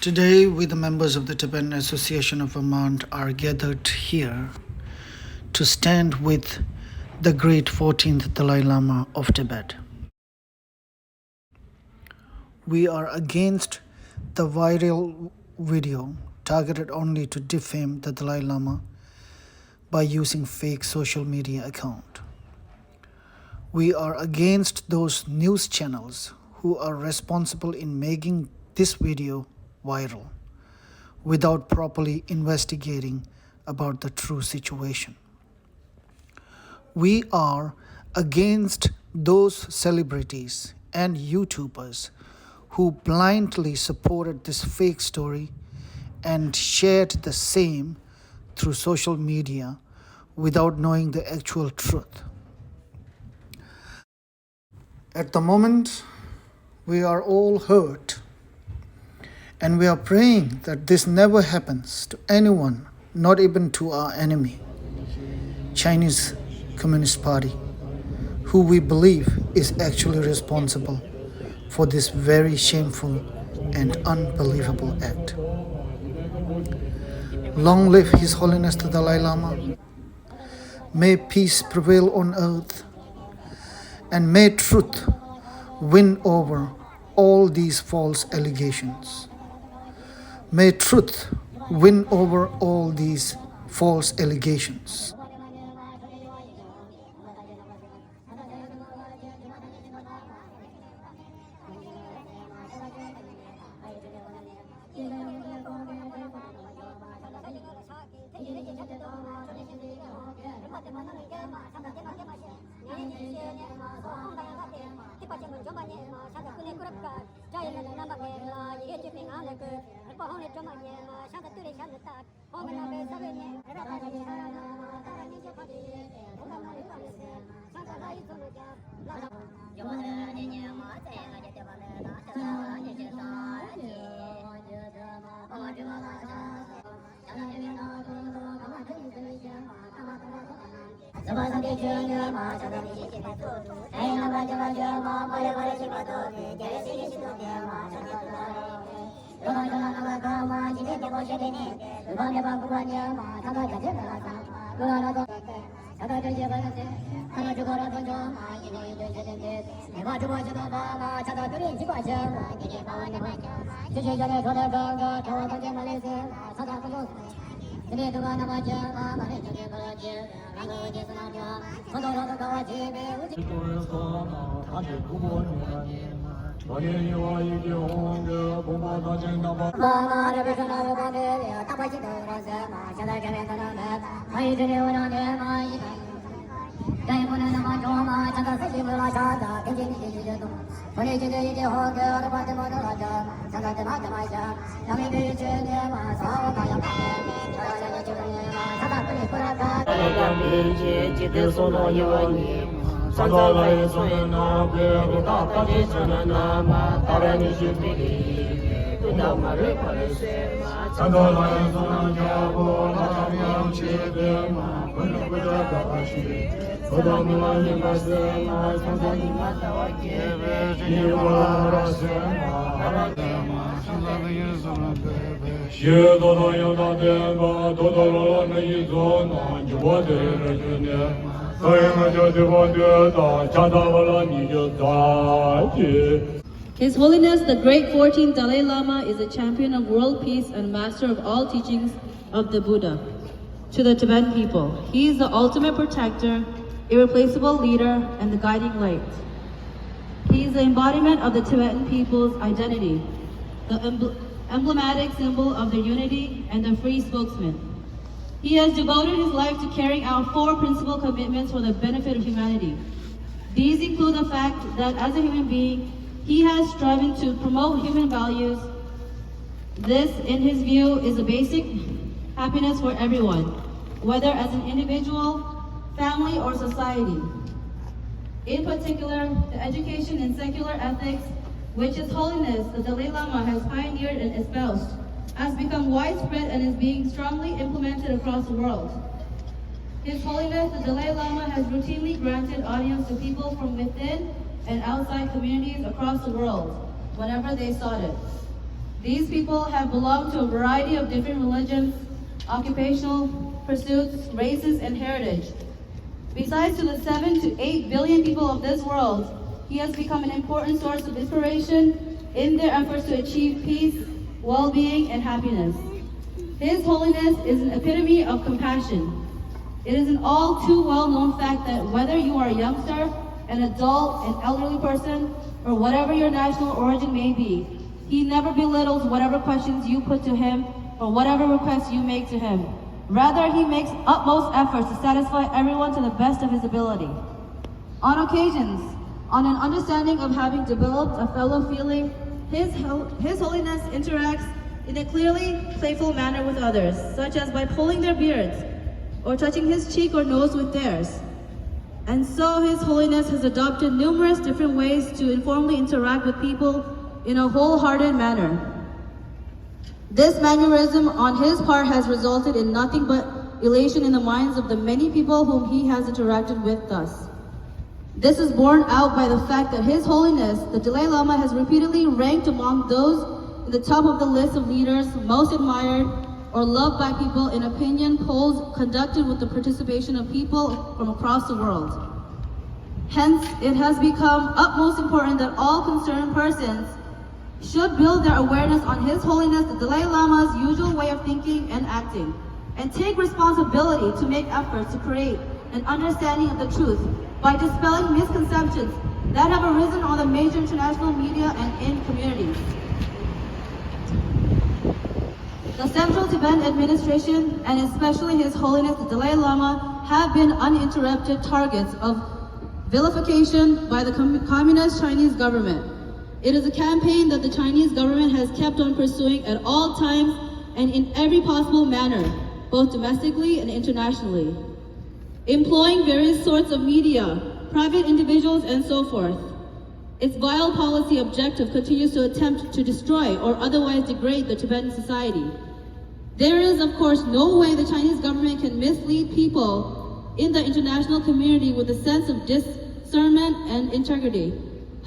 Today, we, the members of the Tibetan Association of Vermont, are gathered here to stand with the great 14th Dalai Lama of Tibet. We are against the viral video targeted only to defame the Dalai Lama by using fake social media account. We are against those news channels who are responsible in making this video viral without properly investigating about the true situation. We are against those celebrities and YouTubers who blindly supported this fake story and shared the same through social media without knowing the actual truth. At the moment, we are all hurt, and we are praying that this never happens to anyone, not even to our enemy, Chinese Communist Party, who we believe is actually responsible for this very shameful and unbelievable act. Long live His Holiness the Dalai Lama. May peace prevail on earth, and may truth win over all these false allegations. May truth win over all these false allegations. His Holiness the Great 14th Dalai Lama is a champion of world peace and master of all teachings of the Buddha to the Tibetan people. He is the ultimate protector, irreplaceable leader, and the guiding light. He is the embodiment of the Tibetan people's identity, the emblematic symbol of their unity and the free spokesman. He has devoted his life to carrying out 4 principal commitments for the benefit of humanity. These include the fact that as a human being, he has striven to promote human values. This, in his view, is a basic happiness for everyone, whether as an individual, family, or society. In particular, the education in secular ethics, which His Holiness the Dalai Lama has pioneered and espoused, has become widespread and is being strongly implemented across the world. His Holiness the Dalai Lama has routinely granted audience to people from within and outside communities across the world, whenever they sought it. These people have belonged to a variety of different religions, occupational pursuits, races, and heritage. Besides to the 7 to 8 billion people of this world, he has become an important source of inspiration in their efforts to achieve peace, well-being, and happiness. His Holiness is an epitome of compassion. It is an all too well-known fact that whether you are a youngster, an adult, an elderly person, or whatever your national origin may be, he never belittles whatever questions you put to him or whatever requests you make to him. Rather, he makes utmost efforts to satisfy everyone to the best of his ability. On occasions, on an understanding of having developed a fellow feeling, His Holiness interacts in a clearly playful manner with others, such as by pulling their beards or touching his cheek or nose with theirs. And so His Holiness has adopted numerous different ways to informally interact with people in a wholehearted manner. This mannerism on his part has resulted in nothing but elation in the minds of the many people whom he has interacted with thus. This is borne out by the fact that His Holiness, the Dalai Lama, has repeatedly ranked among those in the top of the list of leaders most admired or loved by people in opinion polls conducted with the participation of people from across the world. Hence, it has become utmost important that all concerned persons should build their awareness on His Holiness the Dalai Lama's usual way of thinking and acting, and take responsibility to make efforts to create an understanding of the truth by dispelling misconceptions that have arisen on the major international media and in communities. The Central Tibetan Administration, and especially His Holiness the Dalai Lama, have been uninterrupted targets of vilification by the Communist Chinese government. It is a campaign that the Chinese government has kept on pursuing at all times and in every possible manner, both domestically and internationally, employing various sorts of media, private individuals, and so forth. Its vile policy objective continues to attempt to destroy or otherwise degrade the Tibetan society. There is, of course, no way the Chinese government can mislead people in the international community with a sense of discernment and integrity.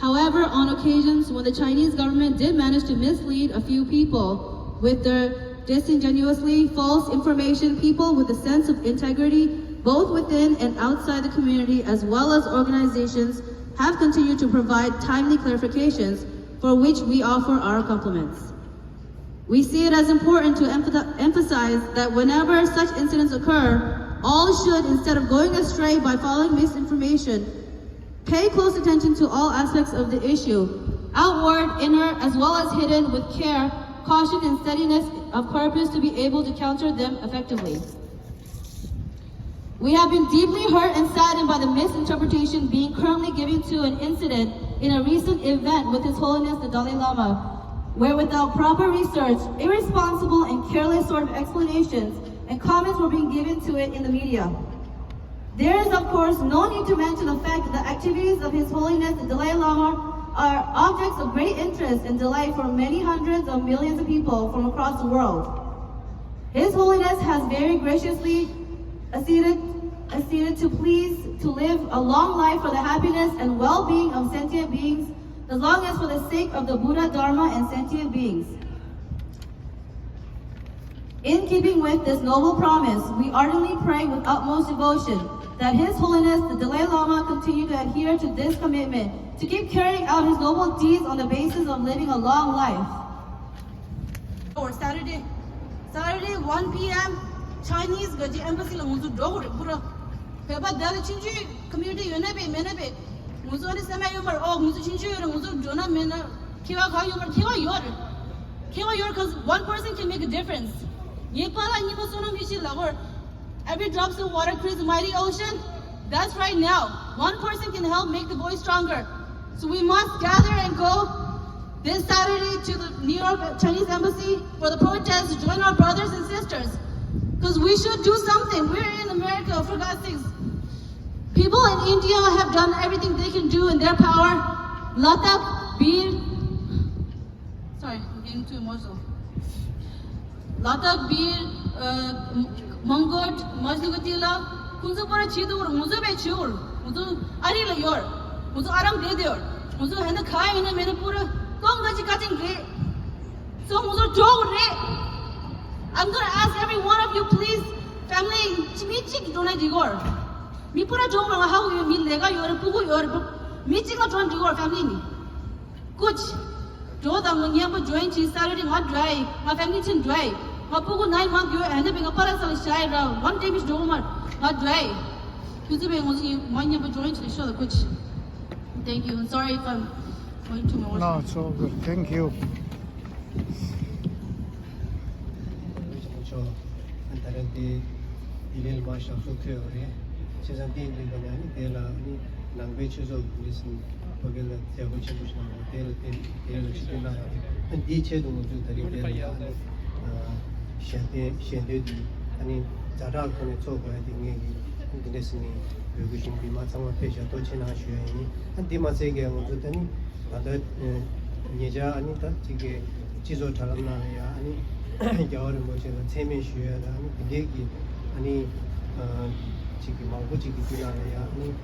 However, on occasions when the Chinese government did manage to mislead a few people with their disingenuously false information, people with a sense of integrity, both within and outside the community, as well as organizations, have continued to provide timely clarifications, for which we offer our compliments. We see it as important to emphasize that whenever such incidents occur, all should, instead of going astray by following misinformation, pay close attention to all aspects of the issue, outward, inner, as well as hidden, with care, caution, and steadiness of purpose to be able to counter them effectively. We have been deeply hurt and saddened by the misinterpretation being currently given to an incident in a recent event with His Holiness the Dalai Lama, where without proper research, irresponsible and careless sort of explanations and comments were being given to it in the media. There is, of course, no need to mention the fact that the activities of His Holiness the Dalai Lama are objects of great interest and delight for many hundreds of millions of people from across the world. His Holiness has very graciously acceded to please to live a long life for the happiness and well-being of sentient beings, as long as for the sake of the Buddha, Dharma, and sentient beings. In keeping with this noble promise, we ardently pray with utmost devotion that His Holiness the Dalai Lama continue to adhere to this commitment, to keep carrying out his noble deeds on the basis of living a long life. Or Saturday 1 p.m. Chinese gaji embassy la muzu dogore pura peba dare chinju community yonabe menabe muzu ani sama yomar oh muzu chinju yor muzu jona mena kiwa ga yomar kiwa yor cuz one person can make a difference. Yepala ni basona mishi lagor every drops of water creates a mighty ocean. That's right now. One person can help make the voice stronger. So we must gather and go this Saturday to the New York Chinese Embassy for the protest to join our brothers and sisters. Because we should do something. We're in America, for God's sakes. People in India have done everything they can do in their power. Latak Bir, sorry, I'm getting too emotional. Latak Bir, Mangot, Majnugatila, Kunzapura Chidur, Muzabe Chur, Muzu Arila Yor, Muzu Aram Dedur, Muzu Hena Kai in a Menapura, Kongaji cutting gay. So I'm gonna ask every one of you, please, family, meeting don't digor. Me put a job on how you mean lega your pugu your meeting of John digor family. Good. Do the Munyama join Saturday not dry, my family didn't dry. My pugu 9 months you end up in a parasol shy around. One day is dormant, not dry. You to be Munyama join to show the coach. Thank you. And sorry if I'm going too much. No, it's all good. Thank you. Antarante ilel masha sokre chezanti ingani tela ni language of listen pagela tebo chemush na tel chituna and di chedu muju tari tela shende di ani jara kone choga dinge gi desni yogishin bima sama pesha to chena shue and di ma sege muju tani ada nyeja ani ta chige chizo thalamna ya ani 겨울에 뭐지는 세면 쉬어야 하는 비대기 아니 지금 망고 지기 필요하냐 아니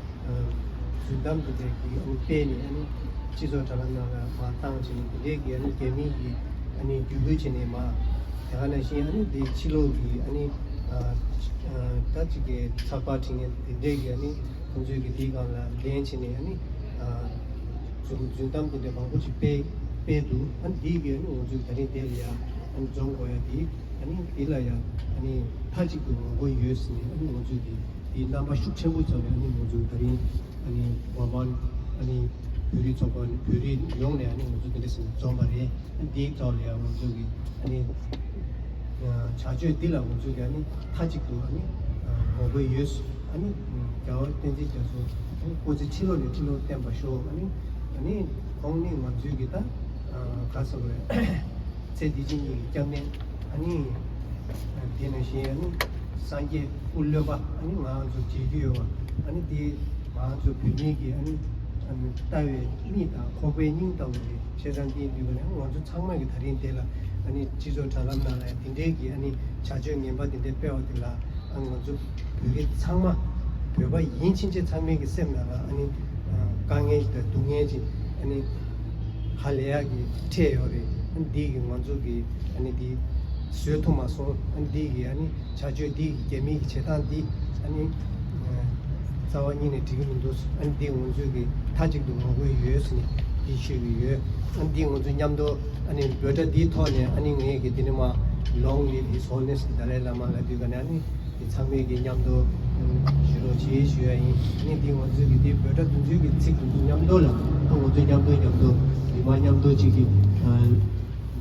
중담도 되기 아니 빼니 아니 지소 잘한다가 마땅 지는 비대기 아니 개미기 아니 유부진에 마 대하는 시 아니 디 치료기 아니 다지게 사파팅에 비대기 아니 공주기 디가라 렌치네 아니 중담도 되 망고 지 빼도 한 디게 아니 오주 다리 되리야 and John Goyati, and Ilaya, and Tajiku, go US, and Mojudi, the number should check with any Mojudari, and Waman, and Puri Chopan, Puri, young and Mojudis, Zomari, and Deep Tolia, Mojugi, and Chajo Dilla, Mojugani, Tajiku, and go US, and Gao Tenzi, was a chilo, temper show, and only Mojugita, Castle. 제 디진이 때문에 아니 되는 시에는 상계 올려봐 아니 마저 지디요 아니 디 마저 비미기 아니 따위 이니다 고베닝도 세상이 이거는 먼저 창막이 다른 데라 아니 지조 잘한다라 인데기 아니 자주 멤버들인데 배워들라 아니 먼저 그게 창막 배워 인친제 창막이 셈나라 아니 강에 동해지 아니 할래야기 태요리 디기 먼저기 아니 디 스웨토마소 디기 아니 자주 디 개미기 제단디 아니 자원인의 디기문도 아니 디 먼저기 타직도 먹고 유에스니 이슈위에 아니 디 먼저 냠도 아니 베터 디 토네 아니 내게 디네마 long live his holiness Dalai Lama la diga 아니 이 참회기 냠도 주로 지혜주의 아니 디 먼저기 디 베터 dunju기 칙도 냠도라 또 먼저 냠도 이마 냠도 지기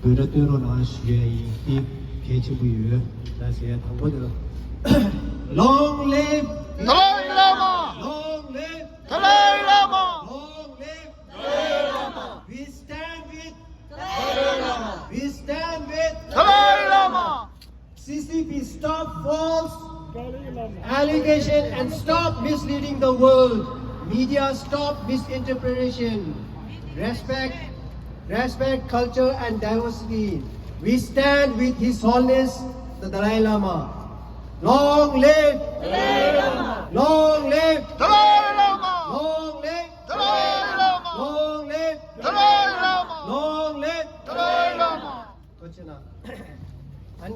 Beratero na shue yi kechi buyu la se tangbo Long live Dalai Lama! Long live Dalai Lama! Long live Dalai Lama! We stand with Dalai Lama! We stand with Dalai Lama! CCP, stop false allegation and stop misleading the world. Media, stop misinterpretation. Respect culture and diversity. We stand with His Holiness the Dalai Lama. Long live Dalai Lama! Long live Dalai Lama! Long live Dalai Lama! Long live Dalai Lama! Long live Dalai Lama! Kochena. And